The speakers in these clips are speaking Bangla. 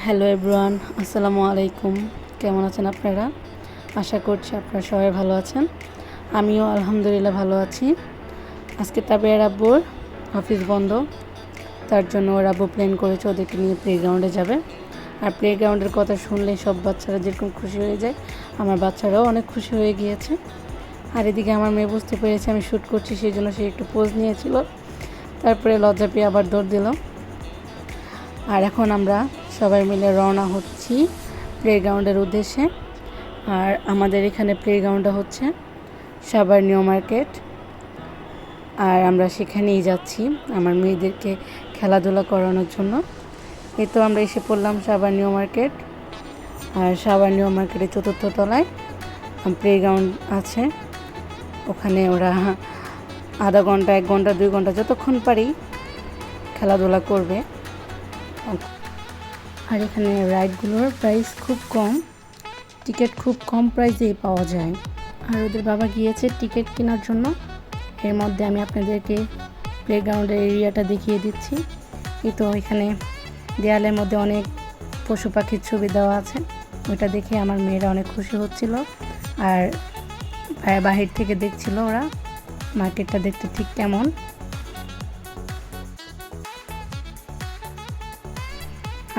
হ্যালো এভরিওয়ান, আসসালামু আলাইকুম। কেমন আছেন আপনারা? আশা করছি আপনারা সবাই ভালো আছেন। আমিও আলহামদুলিল্লাহ ভালো আছি। আজকে তাবিয়ার আব্বুর অফিস বন্ধ, তার জন্য ওর আব্বু প্ল্যান করেছে ওদেরকে নিয়ে প্লেগ্রাউন্ডে যাবে। আর প্লেগ্রাউন্ডের কথা শুনলেই সব বাচ্চারা যেরকম খুশি হয়ে যায়, আমার বাচ্চারাও অনেক খুশি হয়ে গিয়েছে। আর এদিকে আমার মেয়ে বুঝতে পেরেছে আমি শ্যুট করছি, সেই জন্য সে একটু পোজ নিয়েছিল, তারপরে লজ্জা পেয়ে আবার দৌড় দিল। আর এখন আমরা সবাই মিলে রওনা হচ্ছি প্লেগ্রাউন্ডের উদ্দেশ্যে। আর আমাদের এখানে প্লেগ্রাউন্ডটা হচ্ছে সাভার নিউ মার্কেট, আর আমরা সেখানেই যাচ্ছি আমার মেয়েদেরকে খেলাধুলা করানোর জন্য। এই তো আমরা এসে পড়লাম সাভার নিউ মার্কেট। আর সাভার নিউ মার্কেটের ৪র্থ তলায় প্লেগ্রাউন্ড আছে। ওখানে ওরা আধা ঘন্টা, 1 ঘন্টা, 2 ঘন্টা যতক্ষণ পারি খেলাধুলা করবে। আর এখানে রাইডগুলোর প্রাইস খুব কম, টিকিট খুব কম প্রাইসেই পাওয়া যায়। আর ওদের বাবা গিয়েছে টিকিট কেনার জন্য। এর মধ্যে আমি আপনাদেরকে প্লেগ্রাউন্ডের এরিয়াটা দেখিয়ে দিচ্ছি। এই তো এখানে দেয়ালের মধ্যে অনেক পশু পাখির ছবি দেওয়া আছে, ওইটা দেখে আমার মেয়েরা অনেক খুশি হচ্ছিল। আর বাহির থেকে দেখছিল ওরা মার্কেটটা দেখতে ঠিক কেমন।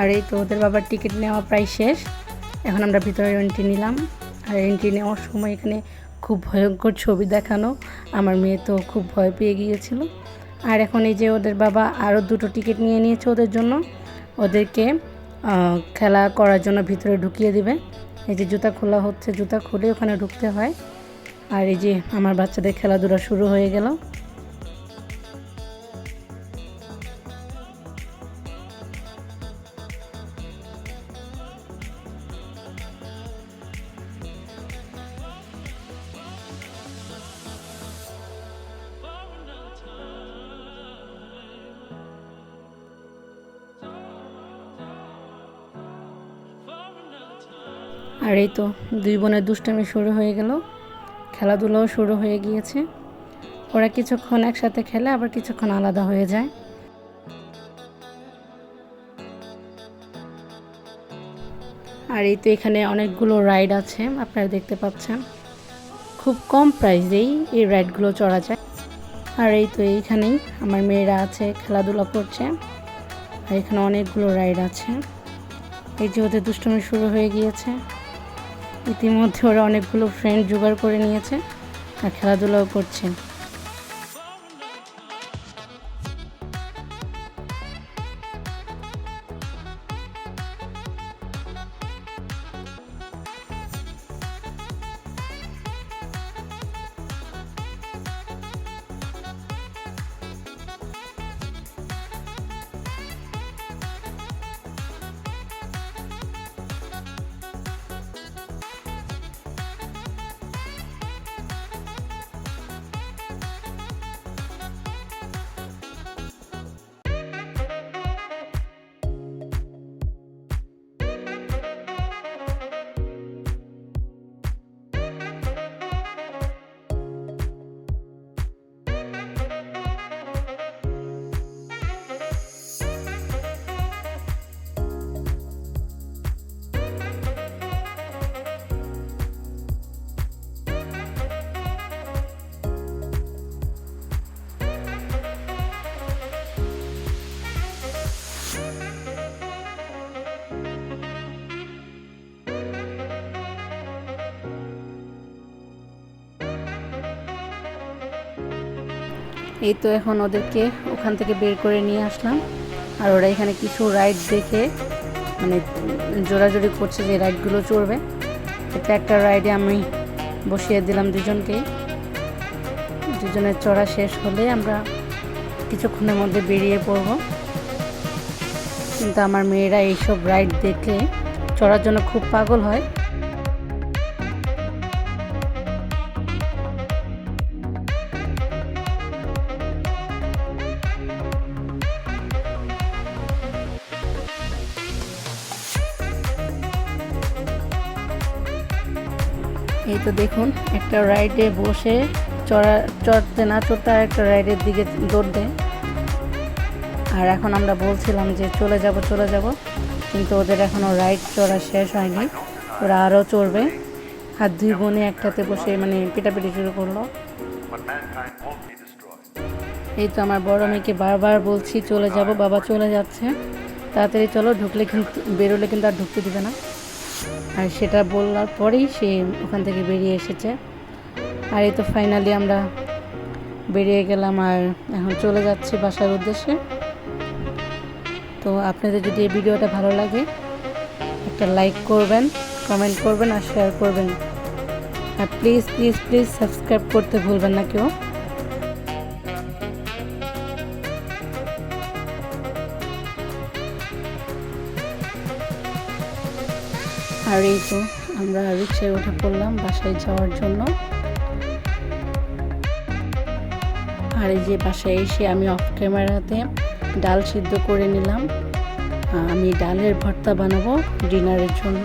আর এই তো ওদের বাবার টিকিট নেওয়া প্রায় শেষ, এখন আমরা ভিতরে এন্ট্রি নিলাম। আর এন্ট্রি নেওয়ার সময় এখানে খুব ভয়ঙ্কর ছবি দেখানো, আমার মেয়ে তো খুব ভয় পেয়ে গিয়েছিল। আর এখন এই যে ওদের বাবা আরও 2টো টিকিট নিয়ে নিয়েছে ওদের জন্য, ওদেরকে খেলা করার জন্য ভিতরে ঢুকিয়ে দিবে। এই যে জুতা খোলা হচ্ছে, জুতা খুলে ওখানে ঢুকতে হয়। আর এই যে আমার বাচ্চাদের খেলাধুলা শুরু হয়ে গেল। আর এই তো 2 বোনের দুষ্টামি শুরু হয়ে গেল, খেলাধুলাও শুরু হয়ে গিয়েছে। ওরা কিছুক্ষণ একসাথে খেলে, আবার কিছুক্ষণ আলাদা হয়ে যায়। আর এই তো এখানে অনেকগুলো রাইড আছে, আপনারা দেখতে পাচ্ছেন। খুব কম প্রাইসেই এই রাইডগুলো চড়া যায়। আর এই তো এইখানেই আমার মেয়েরা আছে, খেলাধুলা করছে। আর এখানে অনেকগুলো রাইড আছে। এই যে ওদের দুষ্টুমি শুরু হয়ে গিয়েছে। ইতিমধ্যে ওরা অনেকগুলো ফ্রেন্ড জোগাড় করে নিয়েছে আর খেলাধুলাও করছে। এই তো এখন ওদেরকে ওখান থেকে বের করে নিয়ে আসলাম। আর ওরা এখানে কিছু রাইড দেখে মানে জোরাজোরি করছে যে রাইডগুলো চড়বে। এটা একটা রাইডে আমি বসিয়ে দিলাম দুজনকেই। দুজনের চড়া শেষ হলে আমরা কিছুক্ষণের মধ্যে বেরিয়ে পড়ব। কিন্তু আমার মেয়েরা এইসব রাইড দেখে চড়ার জন্য খুব পাগল হয়। এই তো দেখুন একটা রাইডে বসে চড়তে না চড়তে আর একটা রাইডের দিকে দৌড় দেয়। আর এখন আমরা বলছিলাম যে চলে যাব, কিন্তু ওদের এখনও রাইড চড়া শেষ হয়নি, ওরা আরও চড়বে। আর দুই বোনে একসাথে বসে মানে পিটাপিটি শুরু করলো। এই তো আমার বড় মেয়েকে বারবার বলছি চলে যাব, বাবা চলে যাচ্ছে, তাড়াতাড়ি চলো, ঢুকলে কিন্তু বেরোলে কিন্তু আর ঢুকতে দিবে না। আর সেটা বলার পরেই সে ওখান থেকে বেরিয়ে এসেছে। আর এই তো ফাইনালি আমরা বেরিয়ে গেলাম আর এখন চলে যাচ্ছি বাসার উদ্দেশ্যে। তো আপনাদের যদি এই ভিডিওটা ভালো লাগে একটা লাইক করবেন, কমেন্ট করবেন আর শেয়ার করবেন। আর প্লিজ প্লিজ প্লিজ সাবস্ক্রাইব করতে ভুলবেন না কেউ। আর এই তো আমরা রিক্সায় উঠে পড়লাম বাসায় যাওয়ার জন্য। আর এই যে বাসায় এসে আমি অফ ক্যামেরাতে ডাল সিদ্ধ করে নিলাম। আমি ডালের ভর্তা বানাবো ডিনারের জন্য।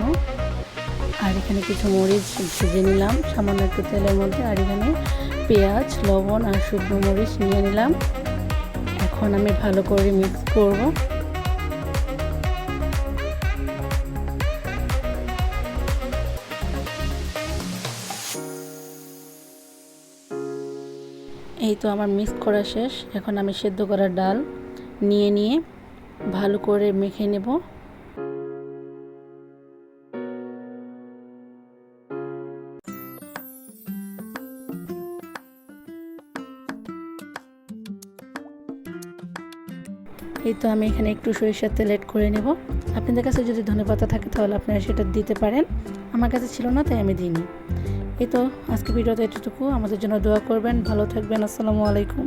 আর এখানে কিছু মরিচ ভেজে নিলাম সামান্য একটু তেলের মধ্যে। আর এখানে পেঁয়াজ, লবণ আর শুকনো মরিচ নিয়ে নিলাম। এখন আমি ভালো করে মিক্স করব। এই তো আমার মিক্স করা শেষ। এখন আমি সেদ্ধ করা ডাল নিয়ে ভালো করে মেখে নেব। এই তো আমি এখানে একটু সরিষার তেল এড করে নেব। আপনাদের কাছে যদি ধনেপাতা থাকে তাহলে আপনারা সেটা দিতে পারেন, আমার কাছে ছিল না তাই আমি দিইনি। এই তো আজকে ভিডিওতে এতটুকু। আমাদের জন্য দোয়া করবেন, ভালো থাকবেন। আসসালামু আলাইকুম।